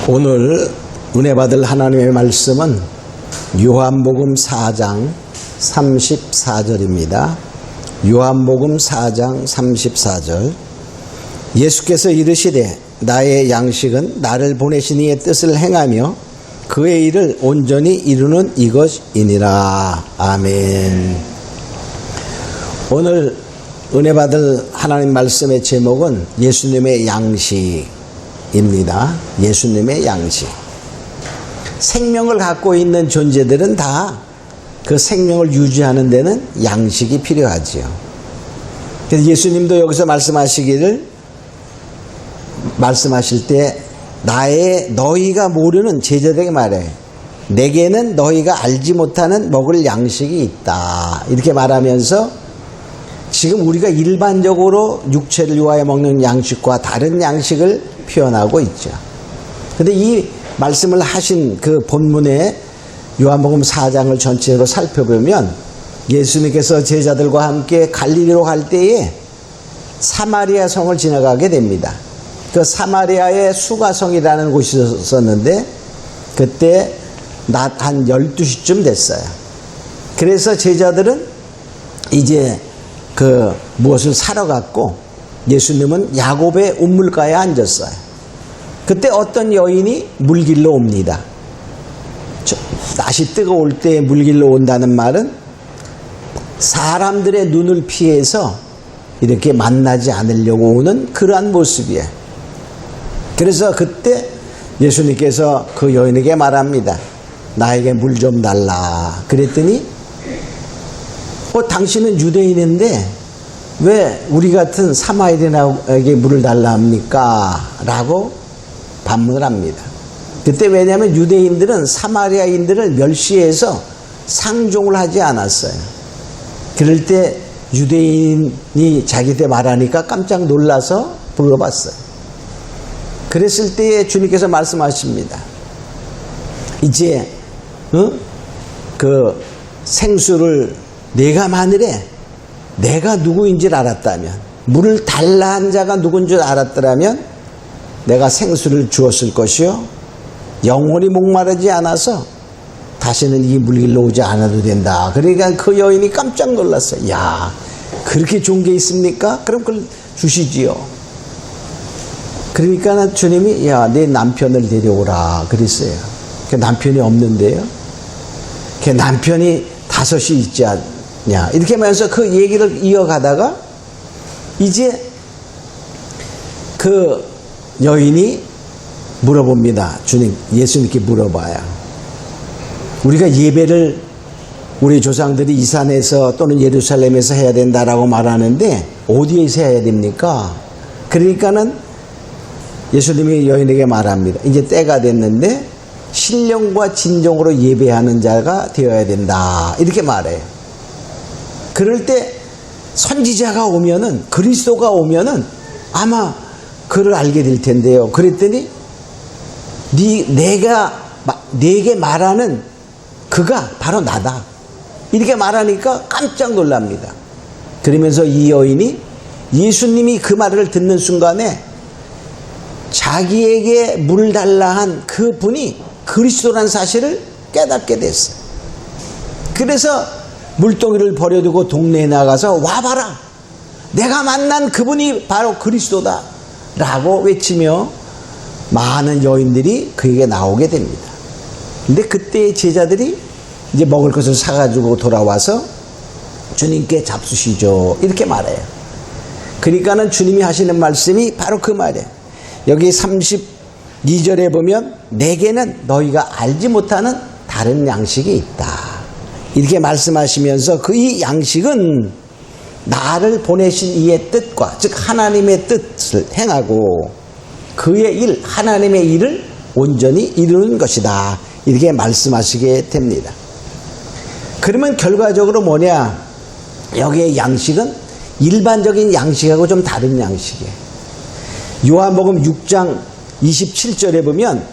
오늘 은혜 받을 하나님의 말씀은 요한복음 4장 34절입니다. 요한복음 4장 34절. 예수께서 이르시되 나의 양식은 나를 보내신 이의 뜻을 행하며 그의 일을 온전히 이루는 이것이니라. 아멘. 오늘 은혜 받을 하나님 말씀의 제목은 예수님의 양식입니다. 예수님의 양식. 생명을 갖고 있는 존재들은 다 그 생명을 유지하는 데는 양식이 필요하지요. 그래서 예수님도 여기서 말씀하실 때 너희가 모르는 제자들에게 말해. 내게는 너희가 알지 못하는 먹을 양식이 있다. 이렇게 말하면서 지금 우리가 일반적으로 육체를 위하여 먹는 양식과 다른 양식을 표현하고 있죠. 그런데 이 말씀을 하신 그 본문에 요한복음 4장을 전체로 살펴보면 예수님께서 제자들과 함께 갈릴리로 갈 때에 사마리아 성을 지나가게 됩니다. 그 사마리아의 수가성이라는 곳이 있었는데 그때 낮 한 12시쯤 됐어요. 그래서 제자들은 이제 무엇을 사러 갔고 예수님은 야곱의 우물가에 앉았어요. 그때 어떤 여인이 물길로 옵니다. 날씨 뜨거울 때 물길로 온다는 말은 사람들의 눈을 피해서 이렇게 만나지 않으려고 오는 그러한 모습이에요. 그래서 그때 예수님께서 그 여인에게 말합니다. 나에게 물 좀 달라. 그랬더니 당신은 유대인인데 왜 우리 같은 사마리아인에게 물을 달라 합니까? 라고 반문을 합니다. 그때 왜냐하면 유대인들은 사마리아인들을 멸시해서 상종을 하지 않았어요. 그럴 때 유대인이 자기한테 말하니까 깜짝 놀라서 물어봤어요. 그랬을 때에 주님께서 말씀하십니다. 이제 그 생수를 내가 만일에 내가 누구인지를 알았다면, 물을 달라 한 자가 누군 줄 알았더라면 내가 생수를 주었을 것이요 영원히 목마르지 않아서 다시는 이 물길로 오지 않아도 된다. 그러니까 그 여인이 깜짝 놀랐어요. 야, 그렇게 좋은 게 있습니까? 그럼 그걸 주시지요. 그러니까 주님이 내 남편을 데려오라 그랬어요. 그 남편이 없는데요. 그 남편이 5이 있지 않냐. 이렇게 말해서 그 얘기를 이어가다가 이제 그 여인이 물어봅니다. 예수님께 물어봐요. 우리가 예배를 우리 조상들이 이 산에서 또는 예루살렘에서 해야 된다라고 말하는데 어디에서 해야 됩니까? 그러니까는 예수님이 여인에게 말합니다. 이제 때가 됐는데 신령과 진정으로 예배하는 자가 되어야 된다. 이렇게 말해요. 그럴 때 선지자가 오면은, 그리스도가 오면은 아마 그를 알게 될 텐데요. 그랬더니 내게 말하는 그가 바로 나다. 이렇게 말하니까 깜짝 놀랍니다. 그러면서 이 여인이 예수님이 그 말을 듣는 순간에 자기에게 물을 달라 한 그분이 그리스도라는 사실을 깨닫게 됐어요. 그래서 물동이를 버려두고 동네에 나가서 와봐라. 내가 만난 그분이 바로 그리스도다. 라고 외치며 많은 여인들이 그에게 나오게 됩니다. 근데 그때 제자들이 이제 먹을 것을 사가지고 돌아와서 주님께 잡수시죠. 이렇게 말해요. 그러니까는 주님이 하시는 말씀이 바로 그 말이에요. 여기 32절에 보면 내게는 너희가 알지 못하는 다른 양식이 있다. 이렇게 말씀하시면서 그 이 양식은 나를 보내신 이의 뜻과 즉 하나님의 뜻을 행하고 그의 일, 하나님의 일을 온전히 이루는 것이다. 이렇게 말씀하시게 됩니다. 그러면 결과적으로 뭐냐? 여기의 양식은 일반적인 양식하고 좀 다른 양식이에요. 요한복음 6장 27절에 보면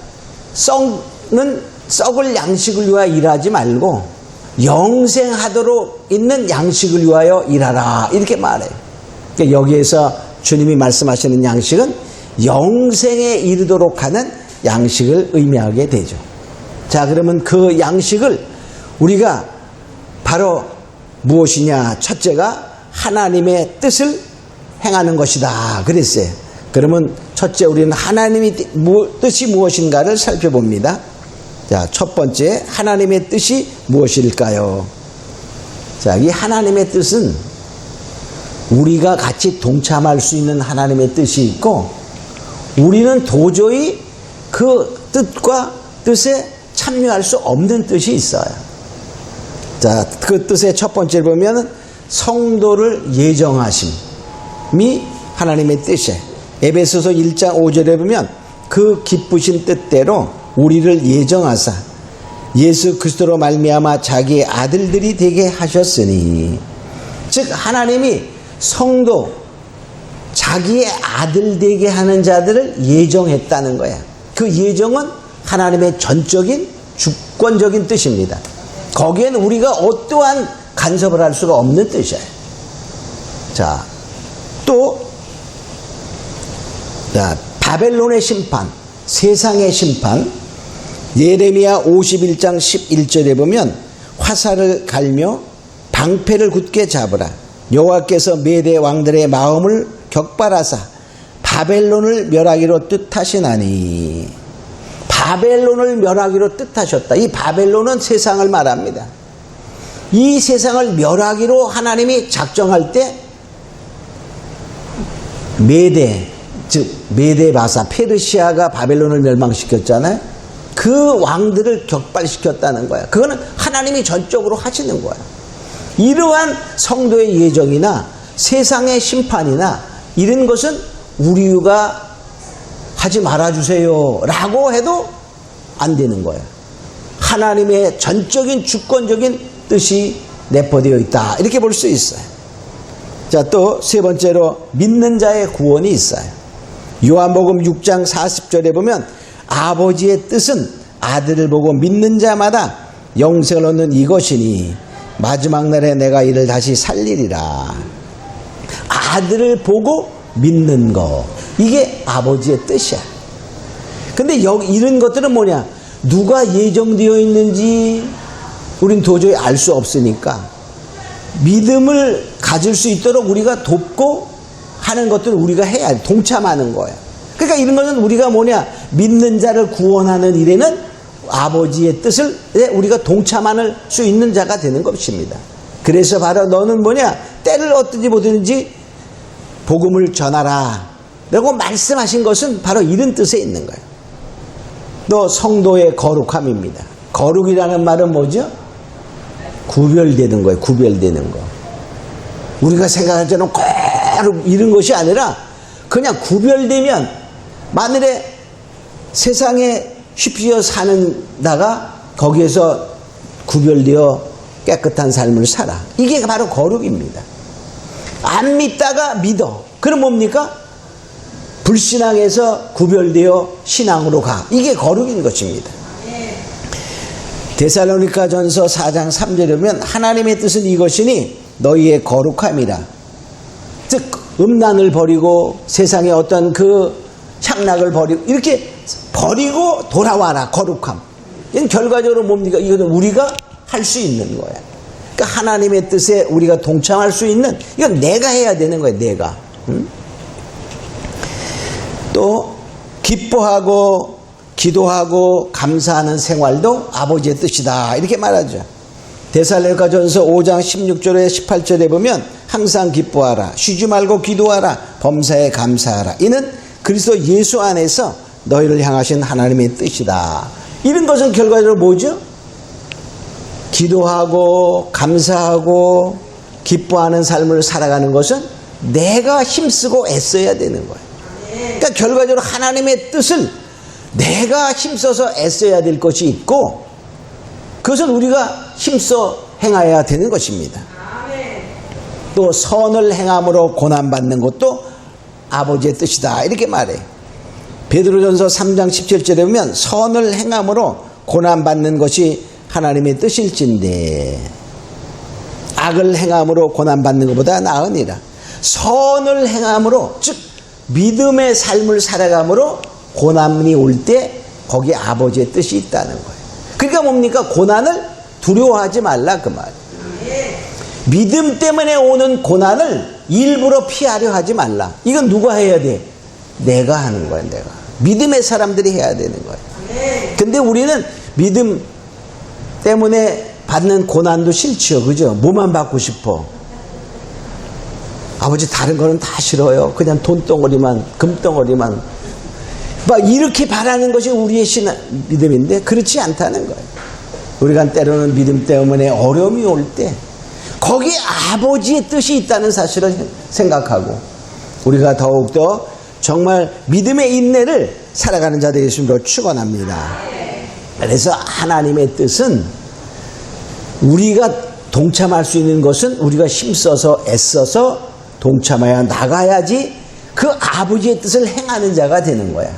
썩을 양식을 위하여 일하지 말고 영생하도록 있는 양식을 위하여 일하라. 이렇게 말해요. 그러니까 여기에서 주님이 말씀하시는 양식은 영생에 이르도록 하는 양식을 의미하게 되죠. 자, 그러면 그 양식을 우리가 바로 무엇이냐? 첫째가 하나님의 뜻을 행하는 것이다 그랬어요. 그러면 첫째 우리는 하나님의 뜻이 무엇인가를 살펴봅니다. 자, 첫 번째 하나님의 뜻이 무엇일까요? 자, 이 하나님의 뜻은 우리가 같이 동참할 수 있는 하나님의 뜻이 있고 우리는 도저히 그 뜻과 뜻에 참여할 수 없는 뜻이 있어요. 자, 그 뜻의 첫 번째를 보면 성도를 예정하심이 하나님의 뜻이에요. 에베소서 1장 5절에 보면 그 기쁘신 뜻대로 우리를 예정하사 예수 그리스도로 말미암아 자기의 아들들이 되게 하셨으니, 즉 하나님이 성도 자기의 아들 되게 하는 자들을 예정했다는 거야. 그 예정은 하나님의 전적인 주권적인 뜻입니다. 거기에는 우리가 어떠한 간섭을 할 수가 없는 뜻이에요. 자, 또 바벨론의 심판, 세상의 심판, 예레미야 51장 11절에 보면 화살을 갈며 방패를 굳게 잡으라. 여호와께서 메대 왕들의 마음을 격발하사 바벨론을 멸하기로 뜻하시나니. 바벨론을 멸하기로 뜻하셨다. 이 바벨론은 세상을 말합니다. 이 세상을 멸하기로 하나님이 작정할 때 메대 바사 페르시아가 바벨론을 멸망시켰잖아요. 그 왕들을 격발시켰다는 거야. 그거는 하나님이 전적으로 하시는 거야. 이러한 성도의 예정이나 세상의 심판이나 이런 것은 우리가 하지 말아주세요 라고 해도 안 되는 거예요. 하나님의 전적인 주권적인 뜻이 내포되어 있다, 이렇게 볼 수 있어요. 자, 또 세 번째로 믿는 자의 구원이 있어요. 요한복음 6장 40절에 보면 아버지의 뜻은 아들을 보고 믿는 자마다 영생을 얻는 이것이니 마지막 날에 내가 이를 다시 살리리라. 아들을 보고 믿는 거, 이게 아버지의 뜻이야. 근데 여기 이런 것들은 뭐냐? 누가 예정되어 있는지 우린 도저히 알 수 없으니까 믿음을 가질 수 있도록 우리가 돕고 하는 것들을 우리가 해야 돼. 동참하는 거야. 그러니까 이런 것은 우리가 뭐냐? 믿는 자를 구원하는 일에는 아버지의 뜻을 우리가 동참할 수 있는 자가 되는 것입니다. 그래서 바로 너는 뭐냐? 때를 어떻게 보든지 복음을 전하라 라고 말씀하신 것은 바로 이런 뜻에 있는 거예요. 또 성도의 거룩함입니다. 거룩이라는 말은 뭐죠? 구별되는 거예요. 구별되는 거. 우리가 생각할 때는 거룩 이런 것이 아니라 그냥 구별되면, 만일에 세상에 쉽게 사는 나가 거기에서 구별되어 깨끗한 삶을 살아. 이게 바로 거룩입니다. 안 믿다가 믿어. 그럼 뭡니까? 불신앙에서 구별되어 신앙으로 가. 이게 거룩인 것입니다. 데살로니가전서 4장 3절에 보면 하나님의 뜻은 이것이니 너희의 거룩함이라. 즉 음란을 버리고 세상의 어떤 그 향락을 버리고 이렇게 버리고 돌아와라. 거룩함. 이건 결과적으로 뭡니까? 이거는 우리가 할 수 있는 거야. 그러니까 하나님의 뜻에 우리가 동참할 수 있는, 이건 내가 해야 되는 거야. 내가. 또 기뻐하고 기도하고 감사하는 생활도 아버지의 뜻이다, 이렇게 말하죠. 데살로니가전서 5장 16절에 18절에 보면 항상 기뻐하라, 쉬지 말고 기도하라, 범사에 감사하라, 이는 그리스도 예수 안에서 너희를 향하신 하나님의 뜻이다. 이런 것은 결과적으로 뭐죠? 기도하고 감사하고 기뻐하는 삶을 살아가는 것은 내가 힘쓰고 애써야 되는 거예요. 그러니까 결과적으로 하나님의 뜻을 내가 힘써서 애써야 될 것이 있고, 그것은 우리가 힘써 행해야 되는 것입니다. 또 선을 행함으로 고난받는 것도 아버지의 뜻이다, 이렇게 말해. 베드로전서 3장 17절에 보면 선을 행함으로 고난받는 것이 하나님의 뜻일진데 악을 행함으로 고난받는 것보다 나으니라. 선을 행함으로, 즉 믿음의 삶을 살아감으로 고난이 올 때 거기에 아버지의 뜻이 있다는 거예요. 그러니까 뭡니까? 고난을 두려워하지 말라 그 말. 믿음 때문에 오는 고난을 일부러 피하려 하지 말라. 이건 누가 해야 돼? 내가 하는 거야. 내가. 믿음의 사람들이 해야 되는 거예요. 근데 우리는 믿음 때문에 받는 고난도 싫죠. 그죠? 뭐만 받고 싶어? 아버지 다른 거는 다 싫어요. 그냥 돈덩어리만, 금덩어리만. 막 이렇게 바라는 것이 우리의 믿음인데 그렇지 않다는 거예요. 우리가 때로는 믿음 때문에 어려움이 올 때 거기에 아버지의 뜻이 있다는 사실을 생각하고 우리가 더욱더 정말 믿음의 인내를 살아가는 자 되겠습니다. 축원합니다. 그래서 하나님의 뜻은 우리가 동참할 수 있는 것은 우리가 힘써서 애써서 동참하여 나가야지 그 아버지의 뜻을 행하는 자가 되는 거야.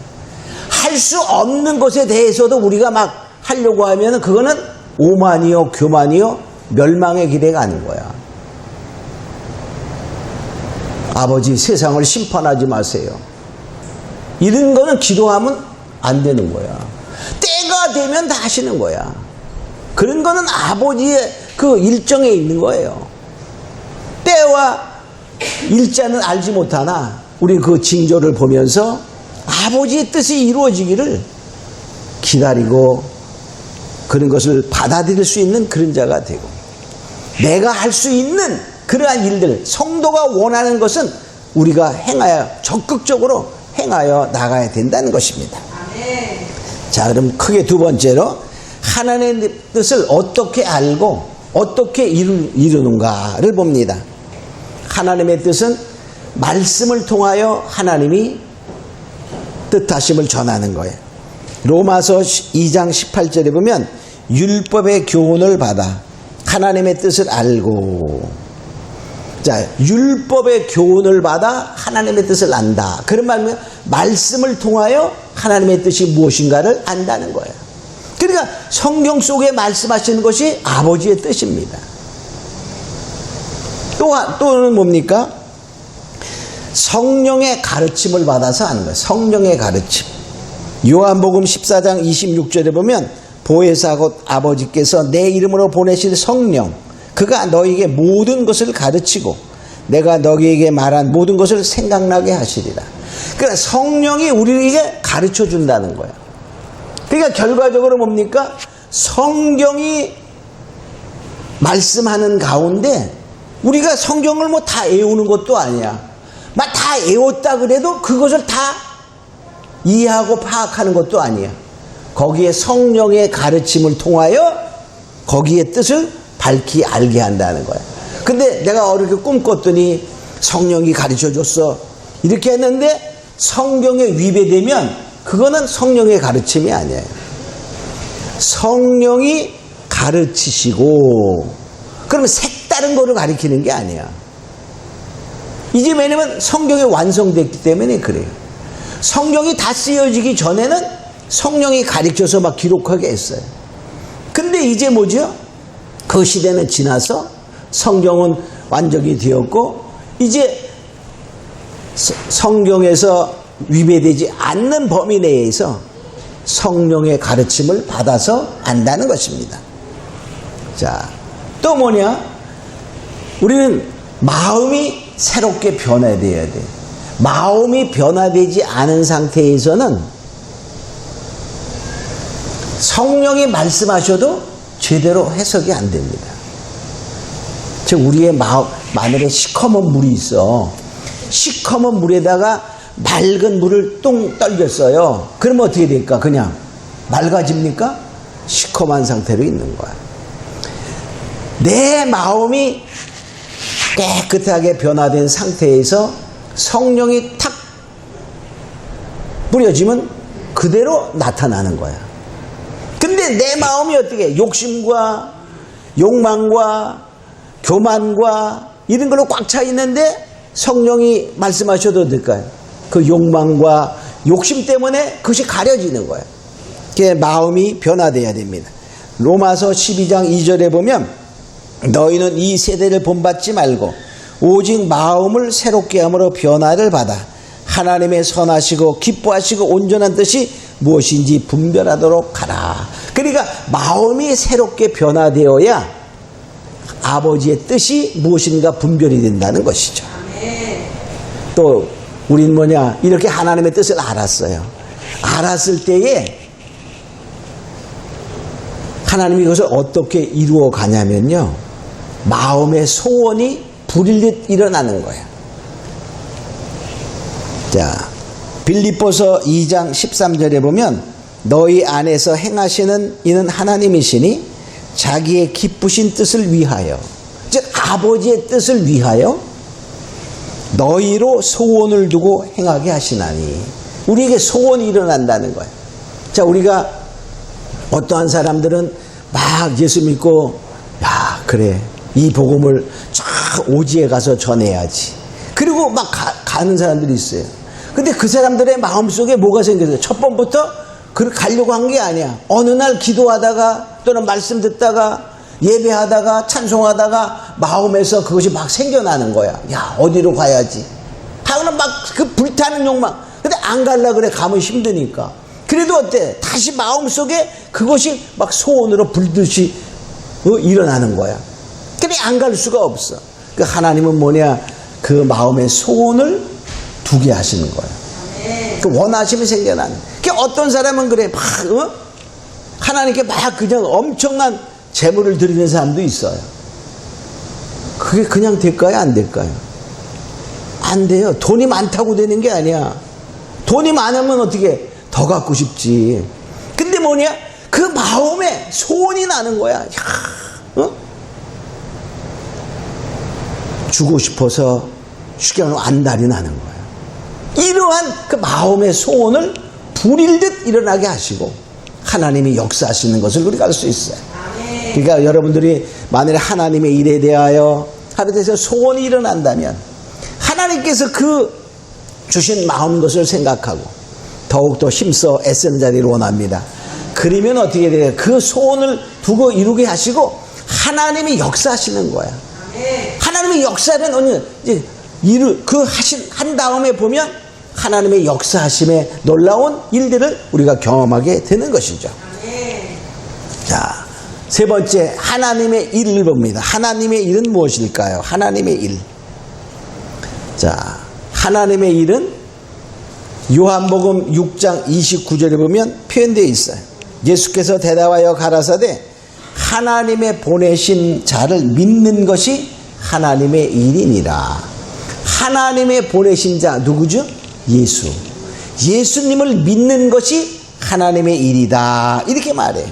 할 수 없는 것에 대해서도 우리가 막 하려고 하면 그거는 오만이요 교만이요 멸망의 길에 가는 거야. 아버지 세상을 심판하지 마세요. 이런 거는 기도하면 안 되는 거야. 때가 되면 다 하시는 거야. 그런 거는 아버지의 그 일정에 있는 거예요. 때와 일자는 알지 못하나 우리 그 징조를 보면서 아버지의 뜻이 이루어지기를 기다리고 그런 것을 받아들일 수 있는 그런 자가 되고 내가 할 수 있는 그러한 일들 성도가 원하는 것은 우리가 행하여 적극적으로 행하여 나가야 된다는 것입니다. 자, 그럼 크게 두 번째로 하나님의 뜻을 어떻게 알고 어떻게 이루는가를 봅니다. 하나님의 뜻은 말씀을 통하여 하나님이 뜻하심을 전하는 거예요. 로마서 2장 18절에 보면 율법의 교훈을 받아 하나님의 뜻을 알고, 자, 율법의 교훈을 받아 하나님의 뜻을 안다. 그런 말이면 말씀을 통하여 하나님의 뜻이 무엇인가를 안다는 거예요. 그러니까 성경 속에 말씀하시는 것이 아버지의 뜻입니다. 또는 뭡니까? 성령의 가르침을 받아서 하는 거예요. 성령의 가르침. 요한복음 14장 26절에 보면 보혜사 곧 아버지께서 내 이름으로 보내실 성령 그가 너희에게 모든 것을 가르치고 내가 너희에게 말한 모든 것을 생각나게 하시리라. 그러니까 성령이 우리에게 가르쳐 준다는 거예요. 그러니까 결과적으로 뭡니까? 성경이 말씀하는 가운데 우리가 성경을 뭐 다 외우는 것도 아니야. 막 다 외웠다 그래도 그것을 다 이해하고 파악하는 것도 아니야. 거기에 성령의 가르침을 통하여 거기에 뜻을 밝히 알게 한다는 거야. 근데 내가 어렵게 꿈꿨더니 성령이 가르쳐줬어 이렇게 했는데 성경에 위배되면 그거는 성령의 가르침이 아니에요. 성령이 가르치시고 그러면 색다른 거를 가르치는 게 아니야. 이제 왜냐면 성경이 완성됐기 때문에 그래요. 성경이 다 쓰여지기 전에는 성령이 가르쳐서 막 기록하게 했어요. 근데 이제 뭐죠? 그 시대는 지나서 성경은 완전히 되었고 이제 성경에서 위배되지 않는 범위 내에서 성령의 가르침을 받아서 안다는 것입니다. 자, 또 뭐냐? 우리는 마음이 새롭게 변화되어야 돼. 마음이 변화되지 않은 상태에서는 성령이 말씀하셔도 제대로 해석이 안 됩니다. 즉 우리의 마늘에 시커먼 물이 있어. 시커먼 물에다가 맑은 물을 똥 떨겼어요. 그러면 어떻게 될까? 그냥 맑아집니까? 시커먼 상태로 있는 거야. 내 마음이 깨끗하게 변화된 상태에서 성령이 탁 뿌려지면 그대로 나타나는 거야. 근데 내 마음이 어떻게 욕심과 욕망과 교만과 이런 걸로 꽉 차 있는데 성령이 말씀하셔도 될까요? 그 욕망과 욕심 때문에 그것이 가려지는 거예요. 그게 마음이 변화돼야 됩니다. 로마서 12장 2절에 보면 너희는 이 세대를 본받지 말고 오직 마음을 새롭게 함으로 변화를 받아 하나님의 선하시고 기뻐하시고 온전한 뜻이 무엇인지 분별하도록 하라. 그러니까 마음이 새롭게 변화되어야 아버지의 뜻이 무엇인가 분별이 된다는 것이죠. 또 우리는 뭐냐, 이렇게 하나님의 뜻을 알았어요. 알았을 때에 하나님이 이것을 어떻게 이루어 가냐면요, 마음의 소원이 불일 듯 일어나는 거예요. 자, 빌립보서 2장 13절에 보면 너희 안에서 행하시는 이는 하나님이시니 자기의 기쁘신 뜻을 위하여, 즉 아버지의 뜻을 위하여 너희로 소원을 두고 행하게 하시나니, 우리에게 소원이 일어난다는 거예요. 자, 우리가 어떠한 사람들은 막 예수 믿고, 야, 그래, 이 복음을 쫙 오지에 가서 전해야지. 그리고 막 가는 사람들이 있어요. 근데 그 사람들의 마음속에 뭐가 생겼어요? 첫 번부터 가려고 한 게 아니야. 어느 날 기도하다가 또는 말씀 듣다가 예배하다가 찬송하다가 마음에서 그것이 막 생겨나는 거야. 야, 어디로 가야지 하고는 막 그 불타는 욕망. 근데 안 갈라 그래. 가면 힘드니까. 그래도 어때? 다시 마음속에 그것이 막 소원으로 불듯이 일어나는 거야. 근데 안 갈 수가 없어. 그 하나님은 뭐냐, 그 마음의 소원을 두게 하시는 거예요. 그 원하심이 생겨나는. 그 어떤 사람은 그래, 막 하나님께 막 그냥 엄청난 재물을 드리는 사람도 있어요. 그게 그냥 될까요, 안 될까요? 안 돼요. 돈이 많다고 되는 게 아니야. 돈이 많으면 어떻게 더 갖고 싶지. 근데 뭐냐, 그 마음에 소원이 나는 거야. 야, 주고 싶어서 쉽게 말하면 안달이 나는 거예요. 이러한 그 마음의 소원을 불일 듯 일어나게 하시고 하나님이 역사하시는 것을 우리가 알 수 있어요. 그러니까 여러분들이 만약에 하나님의 일에 대하여 하나님에 대해서 소원이 일어난다면 하나님께서 그 주신 마음 것을 생각하고 더욱더 힘써 애쓰는 자리를 원합니다. 그러면 어떻게 돼요? 그 소원을 두고 이루게 하시고 하나님이 역사하시는 거야. 하나님의 역사는 오늘 이제 한 다음에 보면 하나님의 역사하심에 놀라운 일들을 우리가 경험하게 되는 것이죠. 자, 세 번째, 하나님의 일을 봅니다. 하나님의 일은 무엇일까요? 하나님의 일. 자, 하나님의 일은 요한복음 6장 29절에 보면 표현되어 있어요. 예수께서 대답하여 가라사대 하나님의 보내신 자를 믿는 것이 하나님의 일이니라. 하나님의 보내신 자 누구죠? 예수. 예수님을 믿는 것이 하나님의 일이다. 이렇게 말해요.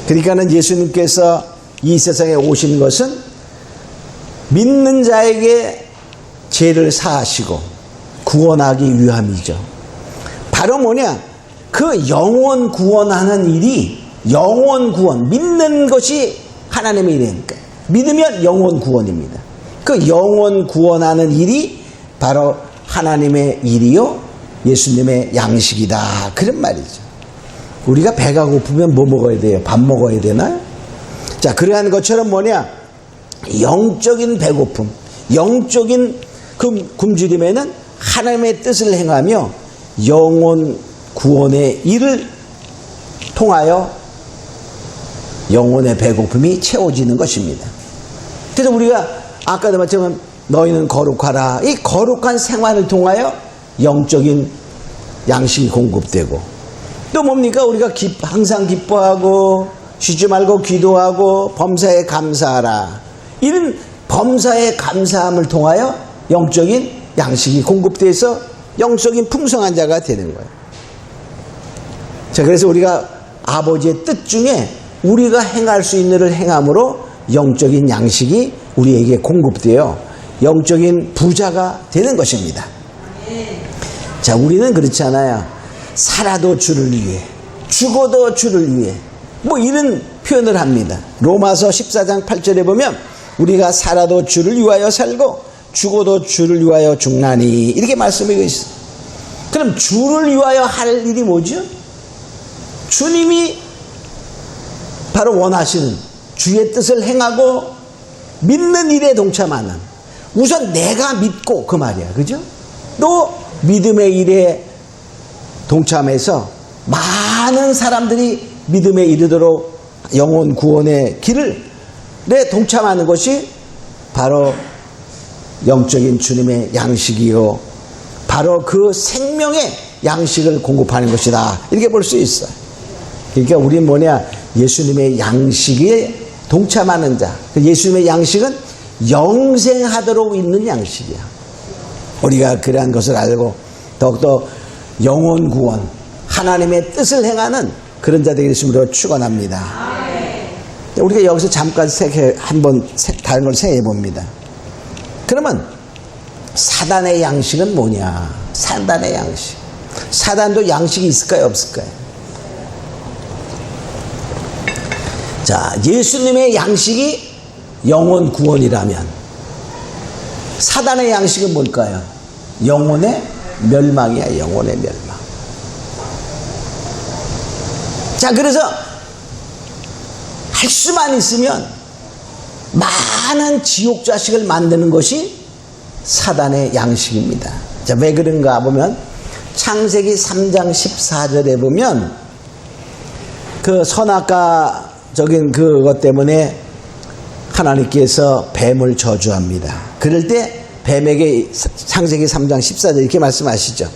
그러니까는 예수님께서 이 세상에 오신 것은 믿는 자에게 죄를 사하시고 구원하기 위함이죠. 바로 뭐냐? 그 영혼 구원하는 일이, 영혼 구원, 믿는 것이 하나님의 일이니까. 믿으면 영혼 구원입니다. 그 영혼 구원하는 일이 바로 하나님의 일이요 예수님의 양식이다. 그런 말이죠. 우리가 배가 고프면 뭐 먹어야 돼요? 밥 먹어야 되나요? 자, 그러한 것처럼 뭐냐? 영적인 배고픔, 영적인 굶주림에는 하나님의 뜻을 행하며 영혼 구원의 일을 통하여 영혼의 배고픔이 채워지는 것입니다. 그래서 우리가 아까도 말했지만 너희는 거룩하라. 이 거룩한 생활을 통하여 영적인 양식이 공급되고, 또 뭡니까? 우리가 항상 기뻐하고 쉬지 말고 기도하고 범사에 감사하라. 이런 범사에 감사함을 통하여 영적인 양식이 공급돼서 영적인 풍성한 자가 되는 거예요. 자, 그래서 우리가 아버지의 뜻 중에 우리가 행할 수 있는 일을 행함으로 영적인 양식이 우리에게 공급되어 영적인 부자가 되는 것입니다. 자, 우리는 그렇잖아요. 살아도 주를 위해, 죽어도 주를 위해, 뭐 이런 표현을 합니다. 로마서 14장 8절에 보면 우리가 살아도 주를 위하여 살고 죽어도 주를 위하여 죽나니, 이렇게 말씀하고 있어요. 그럼 주를 위하여 할 일이 뭐죠? 주님이 바로 원하시는 주의 뜻을 행하고 믿는 일에 동참하는, 우선 내가 믿고, 그 말이야, 그죠? 또 믿음의 일에 동참해서 많은 사람들이 믿음에 이르도록 영혼 구원의 길을 동참하는 것이 바로 영적인 주님의 양식이요, 바로 그 생명의 양식을 공급하는 것이다, 이렇게 볼 수 있어요. 그러니까 우리 예수님의 양식에 동참하는 자, 예수님의 양식은 영생하도록 있는 양식이야. 우리가 그러한 것을 알고 더욱더 영혼 구원, 하나님의 뜻을 행하는 그런 자들이 있음으로 축원합니다. 우리가 여기서 잠깐 한번 다른 걸 생각해 봅니다. 그러면 사단의 양식은 뭐냐? 사단의 양식. 사단도 양식이 있을까요, 없을까요? 자, 예수님의 양식이 영혼 구원이라면 사단의 양식은 뭘까요? 영혼의 멸망이야, 영혼의 멸망. 자, 그래서 할 수만 있으면 많은 지옥 자식을 만드는 것이 사단의 양식입니다. 자, 왜 그런가 보면 창세기 3장 14절에 보면 그 선악과적인 그것 때문에 하나님께서 뱀을 저주합니다. 그럴 때 뱀에게 창세기 3장 14절 이렇게 말씀하시죠.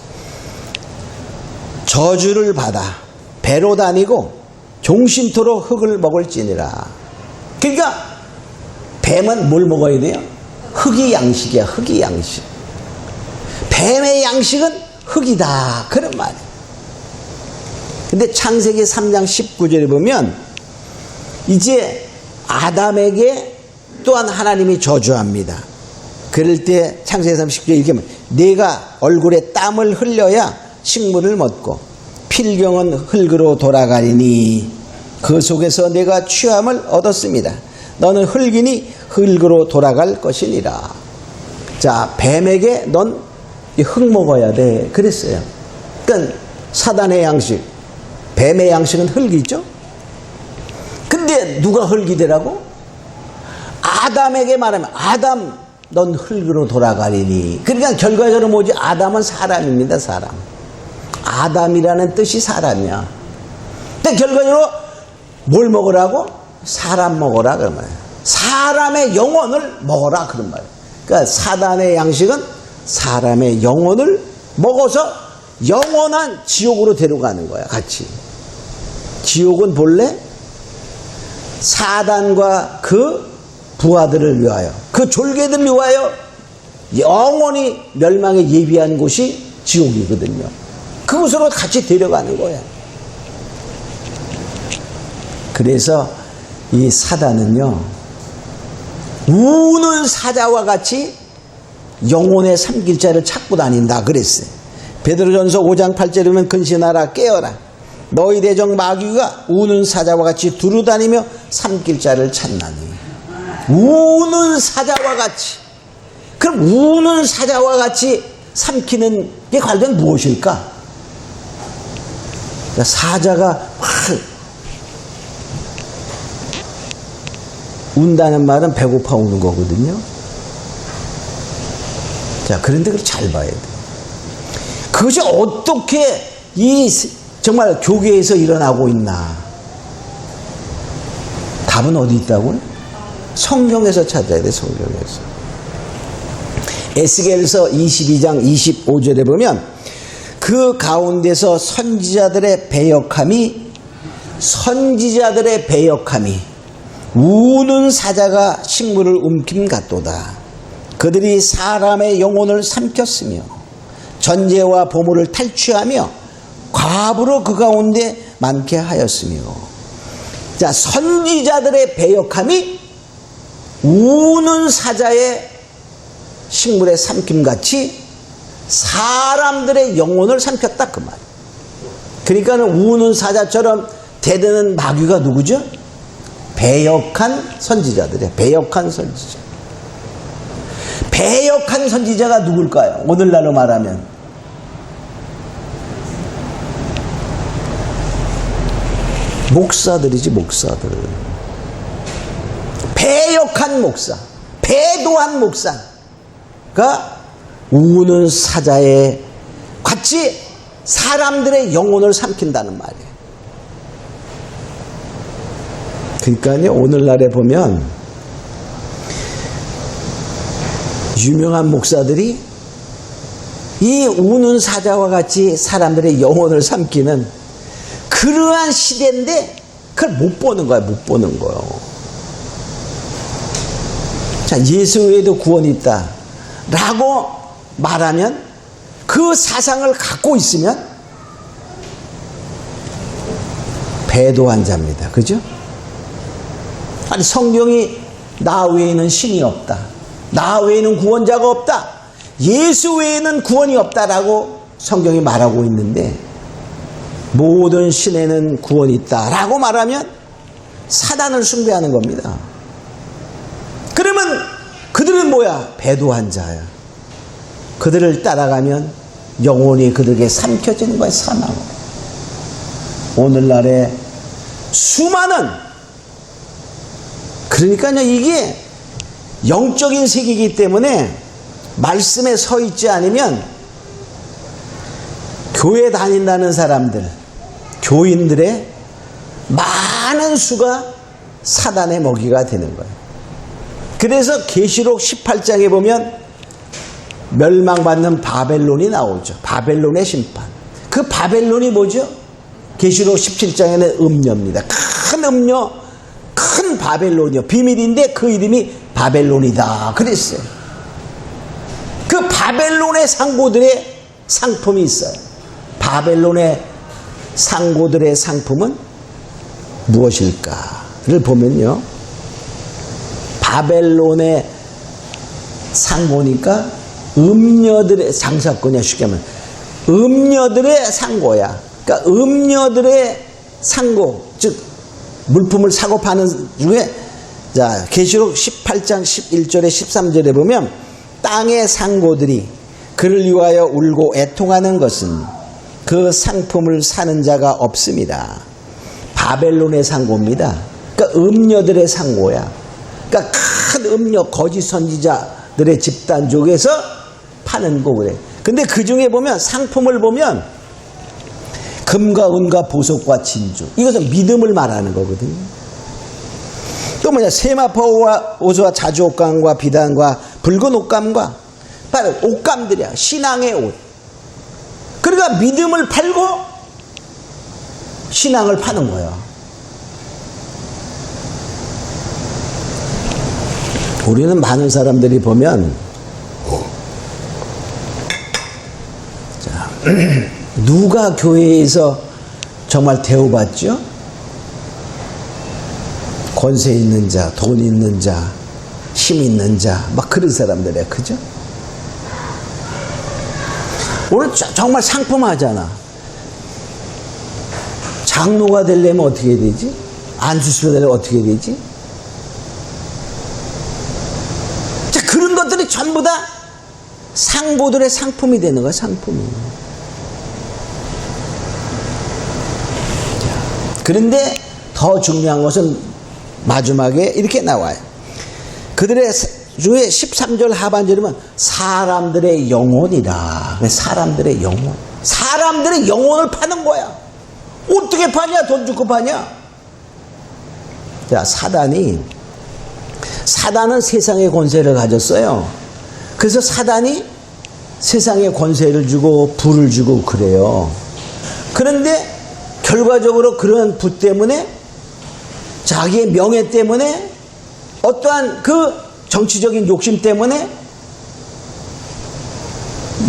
저주를 받아 배로 다니고 종신토록 흙을 먹을지니라. 그러니까 뱀은 뭘 먹어야 돼요? 흙이 양식이야, 흙이 양식. 뱀의 양식은 흙이다, 그런 말이에요. 근데 창세기 3장 19절에 보면 이제 아담에게 또한 하나님이 저주합니다. 그럴 때 창세기 3장 19절 이렇게 말해요. 네가 얼굴에 땀을 흘려야 식물을 먹고 필경은 흙으로 돌아가리니 그 속에서 내가 취함을 얻었습니다. 너는 흙이니 흙으로 돌아갈 것이니라. 자, 뱀에게 넌 흙 먹어야 돼, 그랬어요. 그러니까 사단의 양식, 뱀의 양식은 흙이죠. 근데 누가 흙이 되라고? 아담에게 말하면 아담 넌 흙으로 돌아가리니. 그러니까 결과적으로 뭐지? 아담은 사람입니다, 사람. 아담이라는 뜻이 사람이야. 근데 결과적으로 뭘 먹으라고? 사람 먹어라, 그런 말이야. 사람의 영혼을 먹어라, 그런 말이야. 그러니까 사단의 양식은 사람의 영혼을 먹어서 영원한 지옥으로 데려가는 거야, 같이. 지옥은 본래 사단과 그 부하들을 위하여, 그 졸개들을 위하여 영원히 멸망에 예비한 곳이 지옥이거든요. 그곳으로 같이 데려가는 거야. 그래서 이 사단은요, 우는 사자와 같이 영혼의 삼킬 자를 찾고 다닌다, 그랬어요. 베드로전서 5장 8절에 보면 근신하라, 깨어라. 너희 대적 마귀가 우는 사자와 같이 두루다니며 삼킬 자를 찾나니. 우는 사자와 같이. 그럼 우는 사자와 같이 삼키는 게 과연 무엇일까? 그러니까 사자가 막 운다는 말은 배고파 우는 거거든요. 자, 그런데 그걸 잘 봐야 돼. 그것이 어떻게 정말 교계에서 일어나고 있나? 답은 어디 있다고요? 성경에서 찾아야 돼, 성경에서. 에스겔서 22장 25절에 보면 그 가운데서 선지자들의 배역함이 우는 사자가 식물을 움킴 같도다. 그들이 사람의 영혼을 삼켰으며 전제와 보물을 탈취하며 과부로 그 가운데 많게 하였으며. 자, 선지자들의 배역함이 우는 사자의 식물의 삼킴같이 사람들의 영혼을 삼켰다, 그 말. 그러니까 우는 사자처럼 대드는 마귀가 누구죠? 배역한 선지자들이에요. 배역한 선지자. 배역한 선지자가 누굴까요? 오늘날로 말하면 목사들이지, 목사들. 배역한 목사, 배도한 목사가 우는 사자에 같이 사람들의 영혼을 삼킨다는 말이에요. 그러니까요, 오늘날에 보면 유명한 목사들이 이 우는 사자와 같이 사람들의 영혼을 삼키는 그러한 시대인데 그걸 못 보는 거야, 못 보는 거예요. 자, 예수 외에도 구원이 있다 라고 말하면 그 사상을 갖고 있으면 배도한 자입니다. 그죠? 아니, 성경이 나 외에는 신이 없다, 나 외에는 구원자가 없다, 예수 외에는 구원이 없다라고 성경이 말하고 있는데 모든 신에는 구원이 있다라고 말하면 사단을 숭배하는 겁니다. 그러면 그들은 뭐야? 배도한 자야. 그들을 따라가면 영혼이 그들에게 삼켜지는 거야, 사망. 오늘날의 수많은, 그러니까요, 이게 영적인 세계이기 때문에 말씀에 서 있지 않으면 교회 다닌다는 사람들, 교인들의 많은 수가 사단의 먹이가 되는 거예요. 그래서 계시록 18장에 보면 멸망받는 바벨론이 나오죠. 바벨론의 심판. 그 바벨론이 뭐죠? 계시록 17장에는 음녀입니다. 큰 음녀, 큰 바벨론이요. 비밀인데 그 이름이 바벨론이다 그랬어요. 그 바벨론의 상고들의 상품이 있어요. 바벨론의 상고들의 상품은 무엇일까를 보면요, 바벨론의 상고니까 음녀들의 장사꾼이야. 쉽게 말하면 음녀들의 상고야. 그러니까 음녀들의 상고, 즉 물품을 사고 파는 중에, 자, 계시록 18장 11절에 13절에 보면 땅의 상고들이 그를 위하여 울고 애통하는 것은 그 상품을 사는 자가 없습니다. 바벨론의 상고입니다. 그러니까 음녀들의 상고야. 그러니까 큰 음녀 거짓 선지자들의 집단 쪽에서 파는 거 그래. 근데 그 중에 보면 상품을 보면 금과 은과 보석과 진주, 이것은 믿음을 말하는 거거든요. 또 뭐냐, 세마포와 오수와 자주 옷감과 비단과 붉은 옷감과 바로 옷감들이야. 신앙의 옷. 그러니까 믿음을 팔고 신앙을 파는 거야. 우리는 많은 사람들이 보면, 자, 누가 교회에서 정말 대우받죠? 권세 있는 자, 돈 있는 자, 힘 있는 자, 막 그런 사람들이야. 그죠? 오늘 정말 상품하잖아. 장로가 되려면 어떻게 되지? 안수수가 되려면 어떻게 되지? 자, 그런 것들이 전부 다 상고들의 상품이 되는 거야, 상품이. 그런데 더 중요한 것은 마지막에 이렇게 나와요. 그들의 중에 13절 하반절이면 사람들의 영혼이라. 사람들의 영혼. 사람들의 영혼을 파는 거야. 어떻게 파냐? 돈 주고 파냐? 자, 사단은 세상의 권세를 가졌어요. 그래서 사단이 세상에 권세를 주고 부를 주고 그래요. 그런데 결과적으로 그런 부 때문에, 자기의 명예 때문에, 어떠한 그 정치적인 욕심 때문에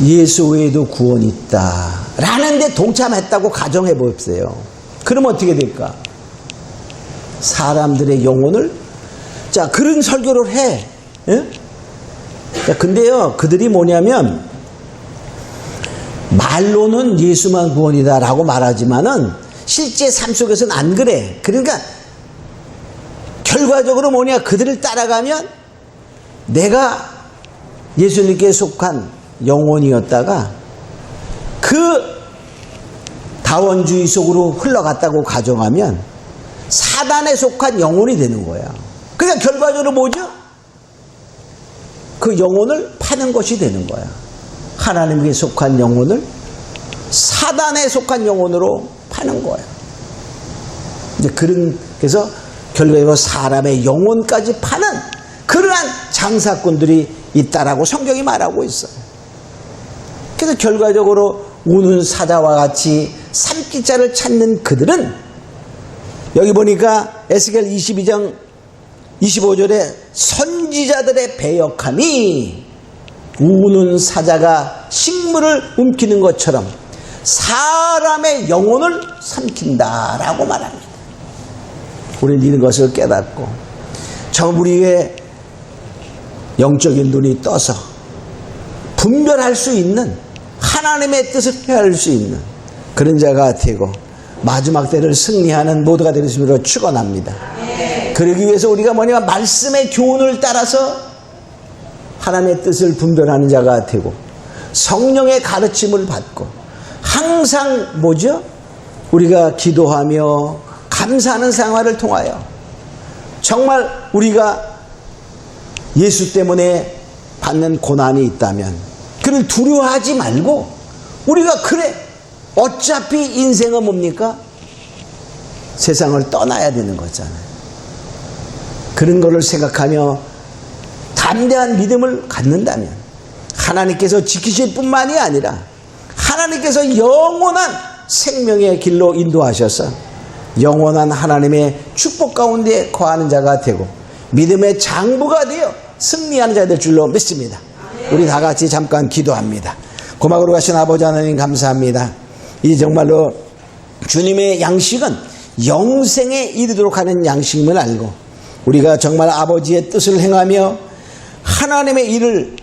예수 외에도 구원이 있다 라는 데 동참했다고 가정해 보세요. 그럼 어떻게 될까? 사람들의 영혼을, 자, 그런 설교를 해. 예? 자, 근데요, 그들이 뭐냐면 말로는 예수만 구원이다 라고 말하지만은 실제 삶 속에서는 안 그래. 그러니까 결과적으로 뭐냐, 그들을 따라가면 내가 예수님께 속한 영혼이었다가 그 다원주의 속으로 흘러갔다고 가정하면 사단에 속한 영혼이 되는 거야. 그러니까 결과적으로 뭐죠? 그 영혼을 파는 것이 되는 거야. 하나님께 속한 영혼을 사단에 속한 영혼으로 파는 거예요. 이제 그래서 결국에는 사람의 영혼까지 파는 그러한 장사꾼들이 있다라고 성경이 말하고 있어요. 그래서 결과적으로 우는 사자와 같이 삼키자를 찾는 그들은 여기 보니까 에스겔 22장 25절에 선지자들의 배역함이 우는 사자가 식물을 움키는 것처럼 사람의 영혼을 삼킨다라고 말합니다. 우리는 이것을 깨닫고 우리의 영적인 눈이 떠서 분별할 수 있는 하나님의 뜻을 헤아릴 수 있는 그런 자가 되고 마지막 때를 승리하는 모두가 되리심으로 축원합니다. 그러기 위해서 우리가 뭐냐면 말씀의 교훈을 따라서 하나님의 뜻을 분별하는 자가 되고 성령의 가르침을 받고 항상 뭐죠? 우리가 기도하며 감사하는 생활을 통하여 정말 우리가 예수 때문에 받는 고난이 있다면 그를 두려워하지 말고 우리가 그래 어차피 인생은 뭡니까? 세상을 떠나야 되는 거잖아요. 그런 거를 생각하며 담대한 믿음을 갖는다면 하나님께서 지키실 뿐만이 아니라 하나님께서 영원한 생명의 길로 인도하셔서 영원한 하나님의 축복 가운데 거하는 자가 되고 믿음의 장부가 되어 승리하는 자가 될 줄로 믿습니다. 우리 다 같이 잠깐 기도합니다. 고막으로 가신 아버지 하나님 감사합니다. 이 정말로 주님의 양식은 영생에 이르도록 하는 양식임을 알고 우리가 정말 아버지의 뜻을 행하며 하나님의 일을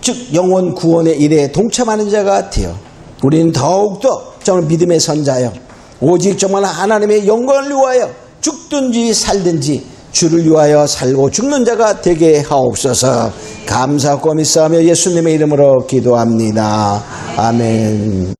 즉 영혼 구원의 일에 동참하는 자가 되어 우리는 더욱더 정말 믿음의 선자여 오직 정말 하나님의 영광을 위하여 죽든지 살든지 주를 위하여 살고 죽는 자가 되게 하옵소서. 감사하고 믿사오며 예수님의 이름으로 기도합니다. 아멘.